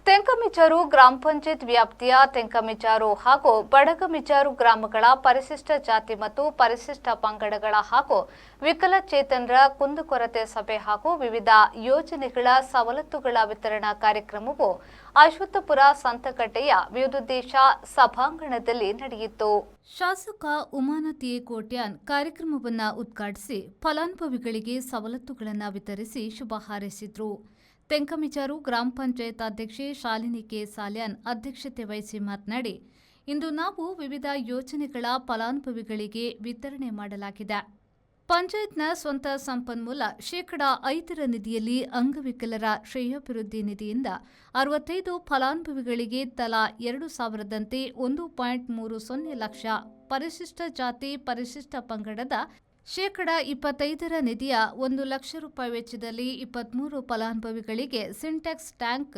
ತೆಂಕಮಿಚಾರು ಗ್ರಾಮ ಪಂಚಾಯತ್ ವ್ಯಾಪ್ತಿಯ ತೆಂಕಮಿಚಾರು ಹಾಗೂ ಬಡಗಮಿಚಾರು ಗ್ರಾಮಗಳ ಪರಿಶಿಷ್ಟ ಜಾತಿ ಮತ್ತು ಪರಿಶಿಷ್ಟ ಪಂಗಡಗಳ ಹಾಗೂ ವಿಕಲಚೇತನರ ಕುಂದುಕೊರತೆ ಸಭೆ ಹಾಗೂ ವಿವಿಧ ಯೋಜನೆಗಳ ಸವಲತ್ತುಗಳ ವಿತರಣಾ ಕಾರ್ಯಕ್ರಮವು ಅಶ್ವತ್ಥಪುರ ಸಂತಕಟ್ಟೆಯ ವಿವಿಧೋದ್ದೇಶ ಸಭಾಂಗಣದಲ್ಲಿ ನಡೆಯಿತು. ಶಾಸಕ ಉಮಾನಾಥಿ ಕೋಟ್ಯಾನ್ ಕಾರ್ಯಕ್ರಮವನ್ನು ಉದ್ಘಾಟಿಸಿ ಫಲಾನುಭವಿಗಳಿಗೆ ಸವಲತ್ತುಗಳನ್ನು ವಿತರಿಸಿ ಶುಭ ಹಾರೈಸಿದರು. ತೆಂಕಮಿಚಾರು ಗ್ರಾಮ ಪಂಚಾಯತ್ ಅಧ್ಯಕ್ಷೆ ಶಾಲಿನಿ ಕೆ ಸಾಲ್ಯಾನ್ ಅಧ್ಯಕ್ಷತೆ ವಹಿಸಿ ಮಾತನಾಡಿ, ಇಂದು ನಾವು ವಿವಿಧ ಯೋಜನೆಗಳ ಫಲಾನುಭವಿಗಳಿಗೆ ವಿತರಣೆ ಮಾಡಲಾಗಿದೆ. ಪಂಚಾಯತ್ನ ಸ್ವಂತ ಸಂಪನ್ಮೂಲ ಶೇಕಡಾ 5 ನಿಧಿಯಲ್ಲಿ ಅಂಗವಿಕಲರ ಶ್ರೇಯೋಭಿವೃದ್ಧಿ ನಿಧಿಯಿಂದ 65 ಫಲಾನುಭವಿಗಳಿಗೆ ತಲಾ 2,000ದಂತೆ 1.30 ಲಕ್ಷ, ಪರಿಶಿಷ್ಟ ಜಾತಿ ಪರಿಶಿಷ್ಟ ಪಂಗಡದ ಶೇಕಡಾ 25 ನಿಧಿಯ 1 ಲಕ್ಷ ರೂಪಾಯಿ ವೆಚ್ಚದಲ್ಲಿ 23 ಫಲಾನುಭವಿಗಳಿಗೆ ಸಿಂಟೆಕ್ಸ್ ಟ್ಯಾಂಕ್,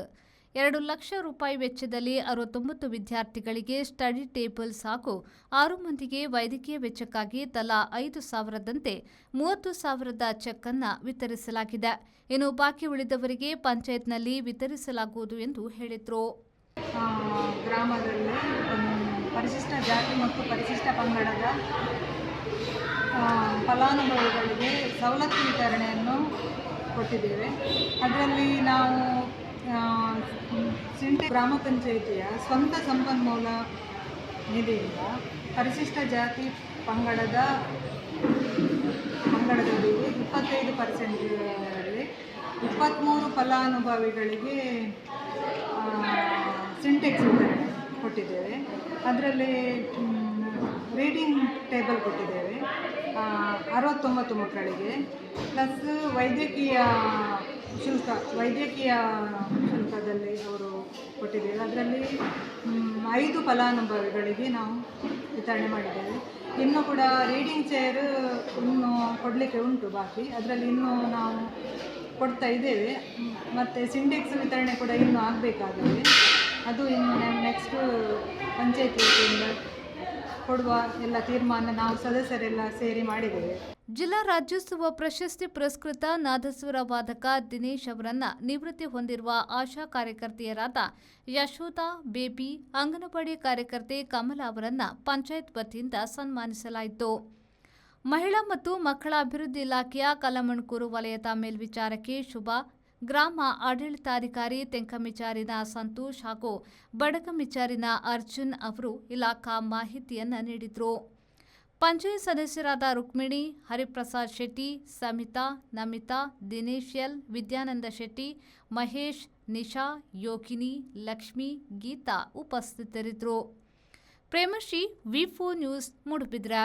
2 ಲಕ್ಷ ರೂಪಾಯಿ ವೆಚ್ಚದಲ್ಲಿ 69 ವಿದ್ಯಾರ್ಥಿಗಳಿಗೆ ಸ್ಟಡಿ ಟೇಬಲ್ಸ್ ಹಾಗೂ 6 ಮಂದಿಗೆ ವೈದ್ಯಕೀಯ ವೆಚ್ಚಕ್ಕಾಗಿ ತಲಾ 5,000ದಂತೆ 30,000ದ ಚೆಕ್ ಅನ್ನು ವಿತರಿಸಲಾಗಿದೆ. ಇನ್ನು ಬಾಕಿ ಉಳಿದವರಿಗೆ ಪಂಚಾಯತ್ನಲ್ಲಿ ವಿತರಿಸಲಾಗುವುದು ಎಂದು ಹೇಳಿದರು. ಗ್ರಾಮದಲ್ಲಿ ಪರಿಶಿಷ್ಟ ಜಾತಿ ಮತ್ತು ಪರಿಶಿಷ್ಟ ಪಂಗಡದ ಫಲಾನುಭವಿಗಳಿಗೆ ಸವಲತ್ತು ವಿತರಣೆಯನ್ನು ಕೊಟ್ಟಿದ್ದೇವೆ. ಅದರಲ್ಲಿ ನಾವು ಗ್ರಾಮ ಪಂಚಾಯಿತಿಯ ಸ್ವಂತ ಸಂಪನ್ಮೂಲ ನಿಧಿಯಿಂದ ಪರಿಶಿಷ್ಟ ಜಾತಿ ಪಂಗಡದವರಿಗೆ 25%ರಲ್ಲಿ 23 ಫಲಾನುಭವಿಗಳಿಗೆ ಸಿಂಟೆಕ್ಸ್ ವಿತರಣೆ ಕೊಟ್ಟಿದ್ದೇವೆ. ಅದರಲ್ಲಿ ರೀಡಿಂಗ್ ಟೇಬಲ್ ಕೊಟ್ಟಿದ್ದೇವೆ 69 ಮಕ್ಕಳಿಗೆ, ಪ್ಲಸ್ ವೈದ್ಯಕೀಯ ಶುಲ್ಕದಲ್ಲಿ ಅವರು ಕೊಟ್ಟಿದ್ದೇವೆ. ಅದರಲ್ಲಿ 5 ಫಲಾನುಭವಿಗಳಿಗೆ ನಾವು ವಿತರಣೆ ಮಾಡಿದ್ದೇವೆ. ಇನ್ನೂ ಕೂಡ ರೀಡಿಂಗ್ ಚೇರ್ ಇನ್ನೂ ಕೊಡಲಿಕ್ಕೆ ಉಂಟು ಬಾಕಿ, ಅದರಲ್ಲಿ ಇನ್ನೂ ನಾವು ಕೊಡ್ತಾ ಇದ್ದೇವೆ. ಮತ್ತು ಸಿಂಟೆಕ್ಸ್ ವಿತರಣೆ ಕೂಡ ಇನ್ನೂ ಆಗಬೇಕಾಗಿದೆ. ಅದು ಇನ್ನು ನೆಕ್ಸ್ಟು ಪಂಚಾಯತ್ ವತಿಯಿಂದ ಕೊಡುವ ಎಲ್ಲ ತೀರ್ಮಾನ ನಾವು ಸದಸ್ಯರೆಲ್ಲ ಸೇರಿ ಮಾಡಿದ್ದೇವೆ. ಜಿಲ್ಲಾ ರಾಜ್ಯೋತ್ಸವ ಪ್ರಶಸ್ತಿ ಪುರಸ್ಕೃತ ನಾದಸ್ವರ ವಾದಕ ದಿನೇಶ್ ಅವರನ್ನ ನಿವೃತ್ತಿ ಹೊಂದಿರುವ ಆಶಾ ಕಾರ್ಯಕರ್ತೆಯರಾದ ಯಶೋಧ, ಬೇಬಿ, ಅಂಗನವಾಡಿ ಕಾರ್ಯಕರ್ತೆ ಕಮಲಾ ಅವರನ್ನ ಪಂಚಾಯತ್ ವತಿಯಿಂದ ಸನ್ಮಾನಿಸಲಾಯಿತು. ಮಹಿಳಾ ಮತ್ತು ಮಕ್ಕಳ ಅಭಿವೃದ್ಧಿ ಇಲಾಖೆಯ ಕಲ್ಲಮಣ್ಕೂರು ವಲಯದ ಮೇಲ್ವಿಚಾರಕಿ ಶುಭಾ, ಗ್ರಾಮ ಆಡಳಿತಾಧಿಕಾರಿ ತೆಂಕಮಿಚಾರಿನ ಸಂತೋಷ್ ಹಾಗೂ ಬಡಗಮಿಚಾರಿನ ಅರ್ಜುನ್ ಅವರು ಇಲಾಖಾ ಮಾಹಿತಿಯನ್ನು ನೀಡಿದರು. ಪಂಚಾಯತ್ ಸದಸ್ಯರಾದ ರುಕ್ಮಿಣಿ, ಹರಿಪ್ರಸಾದ್ ಶೆಟ್ಟಿ, ಸಮಿತಾ, ನಮಿತಾ, ದಿನೇಶ್ ಎಲ್, ವಿದ್ಯಾನಂದ ಶೆಟ್ಟಿ, ಮಹೇಶ್, ನಿಶಾ, ಯೋಗಿನಿ, ಲಕ್ಷ್ಮಿ, ಗೀತಾ ಉಪಸ್ಥಿತರಿದ್ದರು. ಪ್ರೇಮಶ್ರೀ, ವಿ4 ನ್ಯೂಸ್, ಮೂಡುಬಿದ್ರೆ.